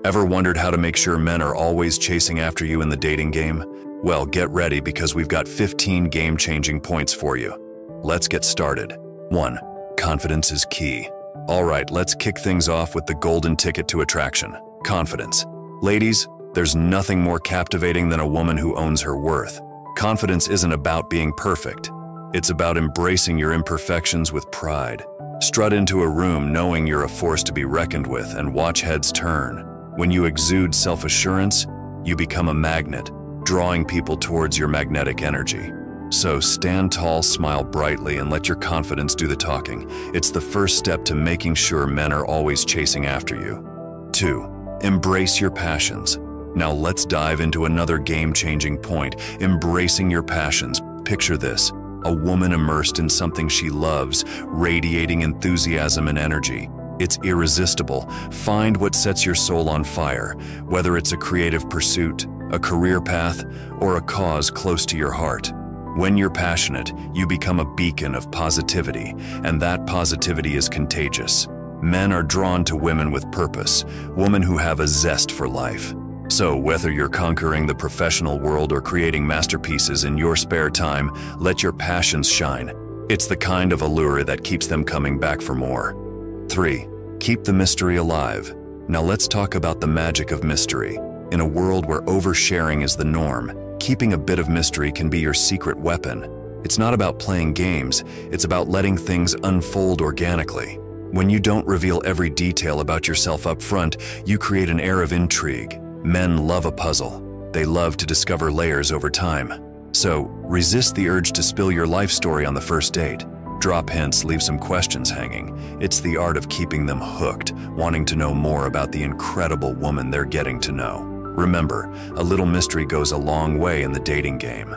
Ever wondered how to make sure men are always chasing after you in the dating game? Well, get ready because we've got 15 game-changing points for you. Let's get started. 1. Confidence is key. All right, let's kick things off with the golden ticket to attraction: confidence. Ladies, there's nothing more captivating than a woman who owns her worth. Confidence isn't about being perfect. It's about embracing your imperfections with pride. Strut into a room knowing you're a force to be reckoned with and watch heads turn. When you exude self-assurance, you become a magnet, drawing people towards your magnetic energy. So stand tall, smile brightly, and let your confidence do the talking. It's the first step to making sure men are always chasing after you. 2. Embrace your passions. Now let's dive into another game-changing point: embracing your passions. Picture this: a woman immersed in something she loves, radiating enthusiasm and energy. It's irresistible. Find what sets your soul on fire, whether it's a creative pursuit, a career path, or a cause close to your heart. When you're passionate, you become a beacon of positivity, and that positivity is contagious. Men are drawn to women with purpose, women who have a zest for life. So whether you're conquering the professional world or creating masterpieces in your spare time, let your passions shine. It's the kind of allure that keeps them coming back for more. 3. Keep the mystery alive. Now let's talk about the magic of mystery. In a world where oversharing is the norm, keeping a bit of mystery can be your secret weapon. It's not about playing games, it's about letting things unfold organically. When you don't reveal every detail about yourself up front, you create an air of intrigue. Men love a puzzle. They love to discover layers over time. So resist the urge to spill your life story on the first date. Drop hints, leave some questions hanging. It's the art of keeping them hooked, wanting to know more about the incredible woman they're getting to know. Remember, a little mystery goes a long way in the dating game.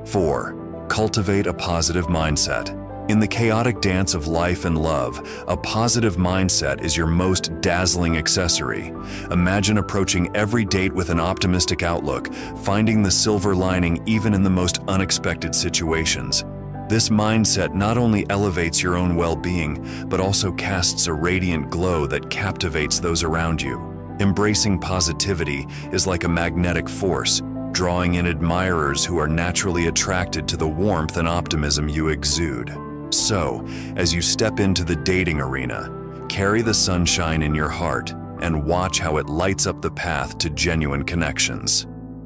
4. Cultivate a positive mindset. In the chaotic dance of life and love, a positive mindset is your most dazzling accessory. Imagine approaching every date with an optimistic outlook, finding the silver lining even in the most unexpected situations. This mindset not only elevates your own well-being, but also casts a radiant glow that captivates those around you. Embracing positivity is like a magnetic force, drawing in admirers who are naturally attracted to the warmth and optimism you exude. So, as you step into the dating arena, carry the sunshine in your heart and watch how it lights up the path to genuine connections.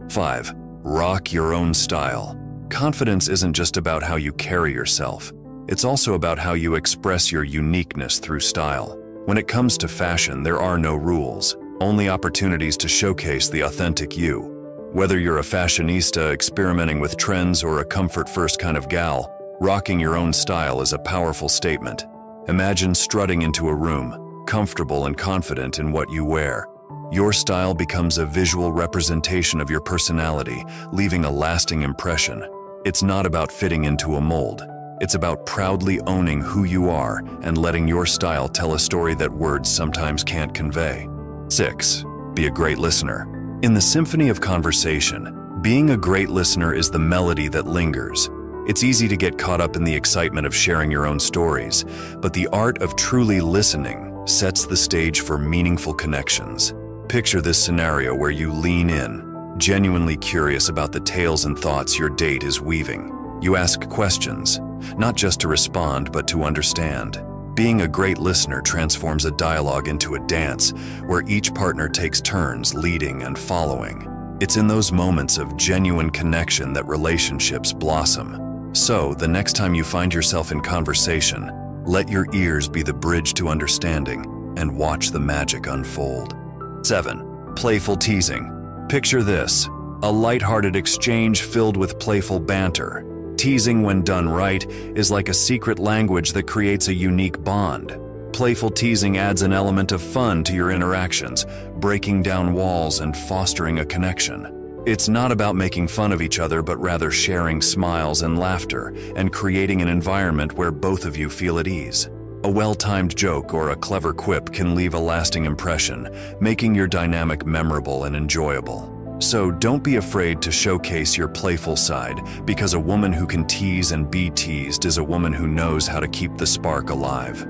5. Rock your own style. Confidence isn't just about how you carry yourself. It's also about how you express your uniqueness through style. When it comes to fashion, there are no rules, only opportunities to showcase the authentic you. Whether you're a fashionista experimenting with trends or a comfort-first kind of gal, rocking your own style is a powerful statement. Imagine strutting into a room, comfortable and confident in what you wear. Your style becomes a visual representation of your personality, leaving a lasting impression. It's not about fitting into a mold. It's about proudly owning who you are and letting your style tell a story that words sometimes can't convey. 6. Be a great listener. In the symphony of conversation, being a great listener is the melody that lingers. It's easy to get caught up in the excitement of sharing your own stories, but the art of truly listening sets the stage for meaningful connections. Picture this scenario where you lean in, genuinely curious about the tales and thoughts your date is weaving. You ask questions, not just to respond, but to understand. Being a great listener transforms a dialogue into a dance where each partner takes turns leading and following. It's in those moments of genuine connection that relationships blossom. So, the next time you find yourself in conversation, let your ears be the bridge to understanding and watch the magic unfold. 7. Playful teasing. Picture this: a lighthearted exchange filled with playful banter. Teasing, when done right, is like a secret language that creates a unique bond. Playful teasing adds an element of fun to your interactions, breaking down walls and fostering a connection. It's not about making fun of each other, but rather sharing smiles and laughter and creating an environment where both of you feel at ease. A well-timed joke or a clever quip can leave a lasting impression, making your dynamic memorable and enjoyable. So don't be afraid to showcase your playful side, because a woman who can tease and be teased is a woman who knows how to keep the spark alive.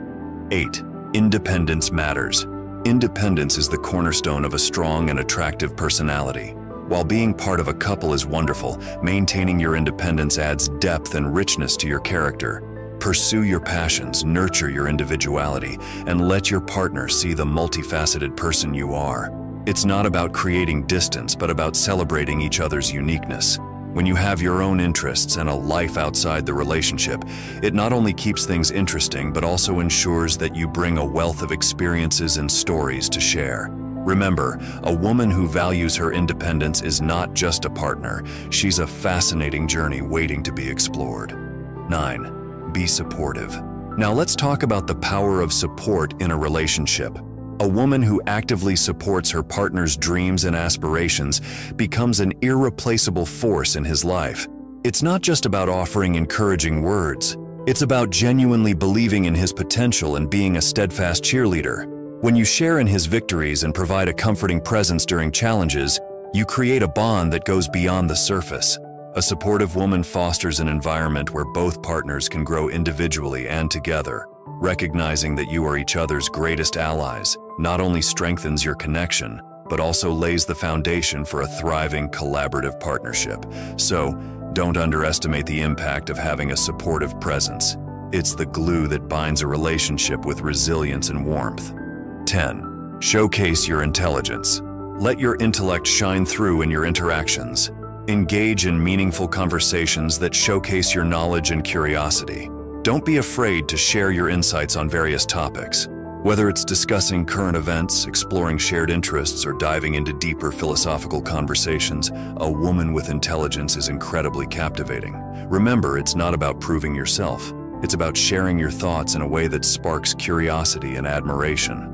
8. Independence matters. Independence is the cornerstone of a strong and attractive personality. While being part of a couple is wonderful, maintaining your independence adds depth and richness to your character. Pursue your passions, nurture your individuality, and let your partner see the multifaceted person you are. It's not about creating distance, but about celebrating each other's uniqueness. When you have your own interests and a life outside the relationship, it not only keeps things interesting, but also ensures that you bring a wealth of experiences and stories to share. Remember, a woman who values her independence is not just a partner, she's a fascinating journey waiting to be explored. 9. Be supportive. Now let's talk about the power of support in a relationship. A woman who actively supports her partner's dreams and aspirations becomes an irreplaceable force in his life. It's not just about offering encouraging words. It's about genuinely believing in his potential and being a steadfast cheerleader. When you share in his victories and provide a comforting presence during challenges, you create a bond that goes beyond the surface. A supportive woman fosters an environment where both partners can grow individually and together. Recognizing that you are each other's greatest allies not only strengthens your connection, but also lays the foundation for a thriving collaborative partnership. So, don't underestimate the impact of having a supportive presence. It's the glue that binds a relationship with resilience and warmth. 10. Showcase your intelligence. Let your intellect shine through in your interactions. Engage in meaningful conversations that showcase your knowledge and curiosity. Don't be afraid to share your insights on various topics. Whether it's discussing current events, exploring shared interests, or diving into deeper philosophical conversations, a woman with intelligence is incredibly captivating. Remember, it's not about proving yourself. It's about sharing your thoughts in a way that sparks curiosity and admiration.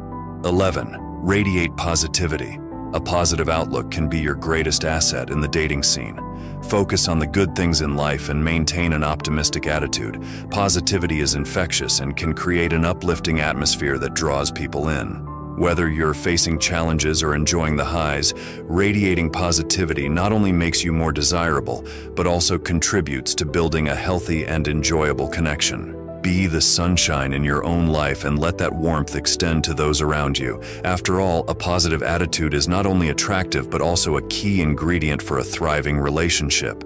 11. Radiate positivity. A positive outlook can be your greatest asset in the dating scene. Focus on the good things in life and maintain an optimistic attitude. Positivity is infectious and can create an uplifting atmosphere that draws people in. Whether you're facing challenges or enjoying the highs, radiating positivity not only makes you more desirable, but also contributes to building a healthy and enjoyable connection. Be the sunshine in your own life and let that warmth extend to those around you. After all, a positive attitude is not only attractive but also a key ingredient for a thriving relationship.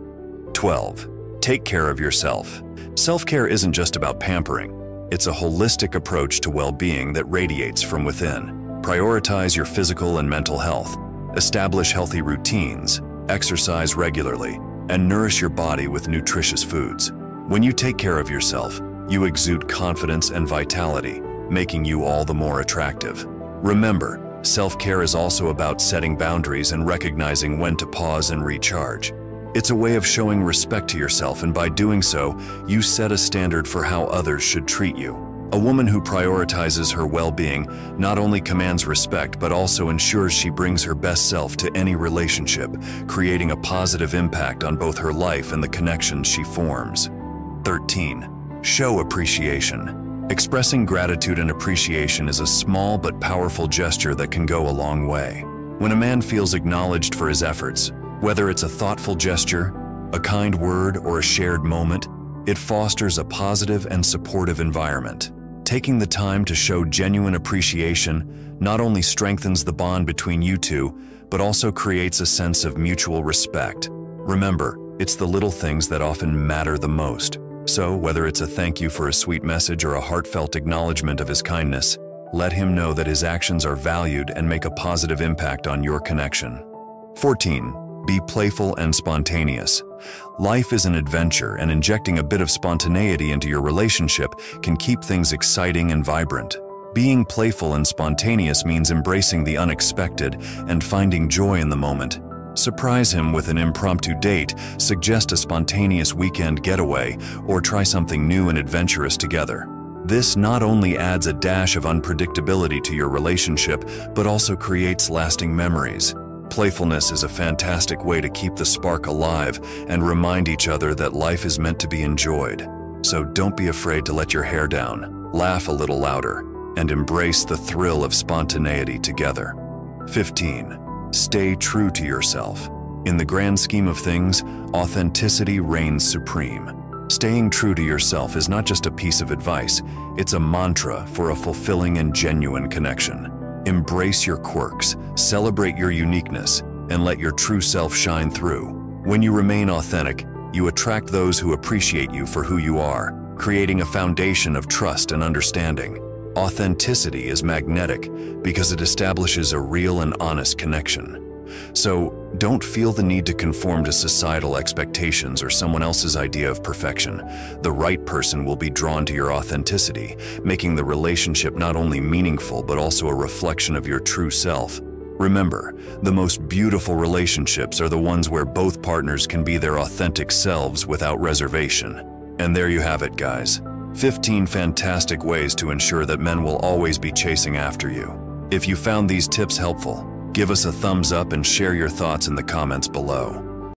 12. Take care of yourself. Self-care isn't just about pampering. It's a holistic approach to well-being that radiates from within. Prioritize your physical and mental health. Establish healthy routines, exercise regularly, and nourish your body with nutritious foods. When you take care of yourself, you exude confidence and vitality, making you all the more attractive. Remember, self-care is also about setting boundaries and recognizing when to pause and recharge. It's a way of showing respect to yourself, and by doing so, you set a standard for how others should treat you. A woman who prioritizes her well-being not only commands respect, but also ensures she brings her best self to any relationship, creating a positive impact on both her life and the connections she forms. 13. Show appreciation. Expressing gratitude and appreciation is a small but powerful gesture that can go a long way. When a man feels acknowledged for his efforts, whether it's a thoughtful gesture, a kind word, or a shared moment, it fosters a positive and supportive environment. Taking the time to show genuine appreciation not only strengthens the bond between you two, but also creates a sense of mutual respect. Remember, it's the little things that often matter the most. So, whether it's a thank you for a sweet message or a heartfelt acknowledgement of his kindness, let him know that his actions are valued and make a positive impact on your connection. 14. Be playful and spontaneous. Life is an adventure, and injecting a bit of spontaneity into your relationship can keep things exciting and vibrant. Being playful and spontaneous means embracing the unexpected and finding joy in the moment. Surprise him with an impromptu date, suggest a spontaneous weekend getaway, or try something new and adventurous together. This not only adds a dash of unpredictability to your relationship, but also creates lasting memories. Playfulness is a fantastic way to keep the spark alive and remind each other that life is meant to be enjoyed. So don't be afraid to let your hair down, laugh a little louder, and embrace the thrill of spontaneity together. 15. Stay true to yourself. In the grand scheme of things, authenticity reigns supreme. Staying true to yourself is not just a piece of advice, it's a mantra for a fulfilling and genuine connection. Embrace your quirks, celebrate your uniqueness, and let your true self shine through. When you remain authentic, you attract those who appreciate you for who you are, creating a foundation of trust and understanding. Authenticity is magnetic because it establishes a real and honest connection. So, don't feel the need to conform to societal expectations or someone else's idea of perfection. The right person will be drawn to your authenticity, making the relationship not only meaningful but also a reflection of your true self. Remember, the most beautiful relationships are the ones where both partners can be their authentic selves without reservation. And there you have it, guys. 15 fantastic ways to ensure that men will always be chasing after you. If you found these tips helpful, give us a thumbs up and share your thoughts in the comments below.